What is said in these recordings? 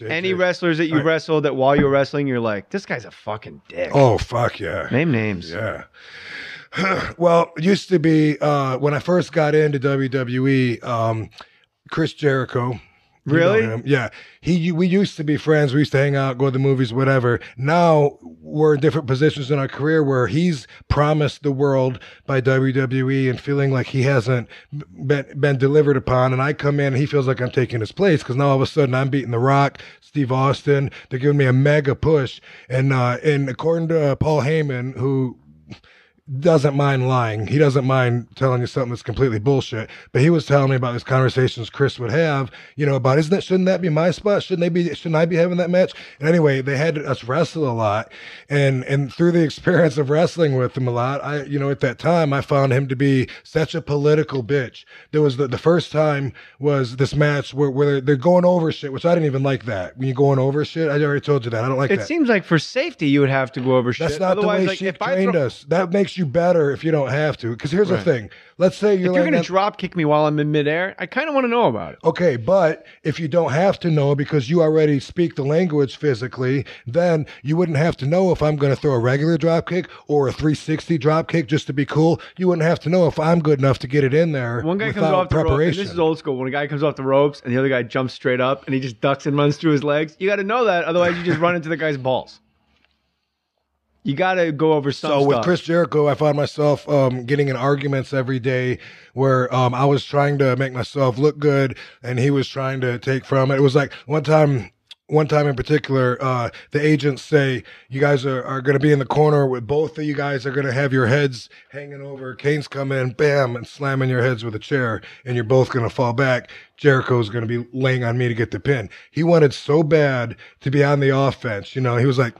Any wrestlers that you wrestled that while you were wrestling, you're like, this guy's a fucking dick. Oh, fuck yeah. Name names. Yeah. Well, it used to be when I first got into WWE, Chris Jericho. Really? Yeah. We used to be friends. We used to hang out, go to the movies, whatever. Now we're in different positions in our career where he's promised the world by WWE and feeling like he hasn't been delivered upon. And I come in and he feels like I'm taking his place because now all of a sudden I'm beating The Rock, Steve Austin. They're giving me a mega push. And according to Paul Heyman, who doesn't mind lying. He doesn't mind telling you something that's completely bullshit. But he was telling me about these conversations Chris would have, about shouldn't that be my spot? Shouldn't I be having that match? And anyway, they had us wrestle a lot. And through the experience of wrestling with him a lot, at that time I found him to be such a political bitch. There was the first time was this match where they're going over shit, which I didn't even like that. When you're going over shit, I already told you that. I don't like that. It seems like for safety you would have to go over shit. That's not otherwise, the way she trained us. That makes you better if you don't have to. Because here's the thing. Let's say you're going to drop kick me while I'm in midair, I kind of want to know about it. Okay, but if you don't have to know because you already speak the language physically, then you wouldn't have to know if I'm going to throw a regular drop kick or a 360 drop kick just to be cool. You wouldn't have to know if I'm good enough to get it in there. One guy comes off the ropes, and this is old school. When a guy comes off the ropes and the other guy jumps straight up and he just ducks and runs through his legs, you got to know that. Otherwise, you just run into the guy's balls. You got to go over some stuff. So with Chris Jericho, I found myself getting in arguments every day where I was trying to make myself look good and he was trying to take from it. It was like one time in particular, the agents say, you guys are going to be in the corner with both of you guys are going to have your heads hanging over. Kane's coming in, bam, and slamming your heads with a chair, and you're both going to fall back. Jericho's going to be laying on me to get the pin. He wanted so bad to be on the offense. He was like,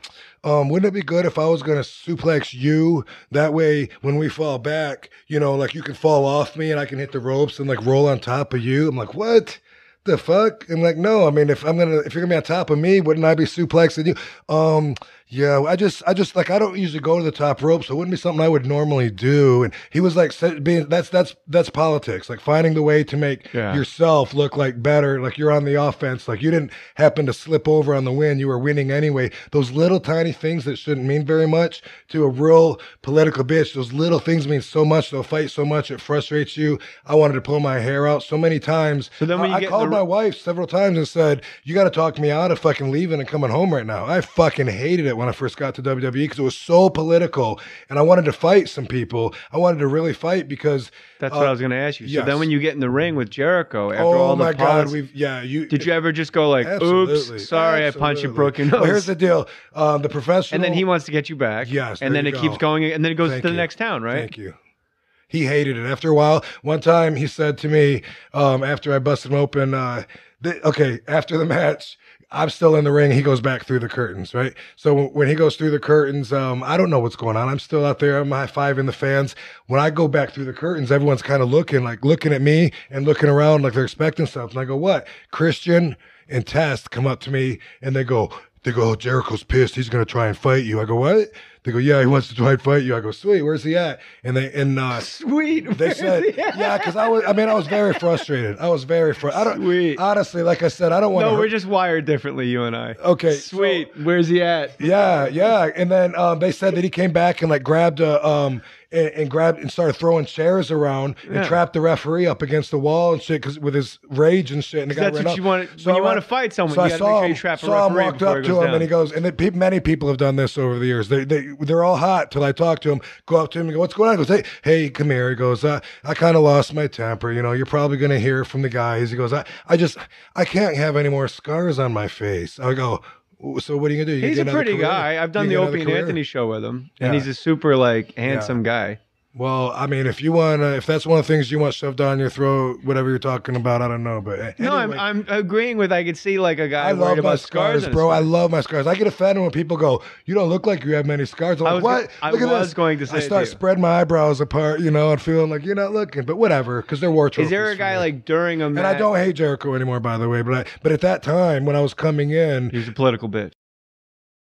wouldn't it be good if I was going to suplex you? That way, when we fall back, like you can fall off me and I can hit the ropes and like roll on top of you. I'm like, what the fuck? I'm like, no, I mean, if you're gonna be on top of me, wouldn't I be suplexing you? Yeah, I just like, I don't usually go to the top rope, so it wouldn't be something I would normally do. And he was like, that's politics, like finding the way to make yourself look like better, like you're on the offense, like you didn't happen to slip over on the win, you were winning anyway. Those little tiny things that shouldn't mean very much to a real political bitch, those little things mean so much, they'll fight so much, it frustrates you. I wanted to pull my hair out so many times. So then when I called my wife several times and said, you got to talk me out of fucking leaving and coming home right now. I fucking hated it when I first got to WWE because it was so political and I wanted to fight some people. I wanted to really fight because that's what I was going to ask you. Yes. So then when you get in the ring with Jericho, after all the God, did you ever just go like, oops, sorry, I punched you, broke your nose? Well, here's the deal. The professional. And then he wants to get you back. Yes. And then it keeps going and then it goes to the next town, right? Thank you. He hated it. After a while, one time he said to me, after I busted him open, after the match, I'm still in the ring. He goes back through the curtains, right? So when he goes through the curtains, I don't know what's going on. I'm still out there. I'm high-fiving the fans. When I go back through the curtains, everyone's kind of looking at me and looking around like they're expecting something. I go, what? Christian and Test come up to me and they go, Jericho's pissed. He's going to try and fight you. I go, what? They go, yeah, he wants to try and fight you. I go, sweet, where's he at? Sweet. They said, yeah, because I was very frustrated. Sweet. Honestly, like I said, I don't want to. No, we're just wired differently, you and I. Okay. Sweet. So, where's he at? Yeah. And then they said that he came back and like grabbed and started throwing chairs around and trapped the referee up against the wall and shit with his rage and shit. And the guy that's what you want. So when you want to fight someone, you got to make sure you trap a referee. So I walked up to him and he goes, many people have done this over the years. They're all hot till I talk to him. Go up to him and go, what's going on? He goes, hey, come here. He goes, I kind of lost my temper. You're probably going to hear from the guys. He goes, I can't have any more scars on my face. I go, so what are you gonna do? He's a pretty guy. I've done the Opie and Anthony show with him, and he's a super handsome guy. Well, I mean, if that's one of the things you want shoved down your throat, whatever you're talking about, I don't know. But anyway, no, I'm agreeing with. I could see like a guy. I love my scars, bro. I love my scars. I get offended when people go, "You don't look like you have many scars." I'm like, what? I was going to say. I start spreading my eyebrows apart, and feeling like you're not looking, but whatever, because they're war trophies. Is there a guy like during a match? And I don't hate Jericho anymore, by the way. But at that time when I was coming in, he was a political bitch.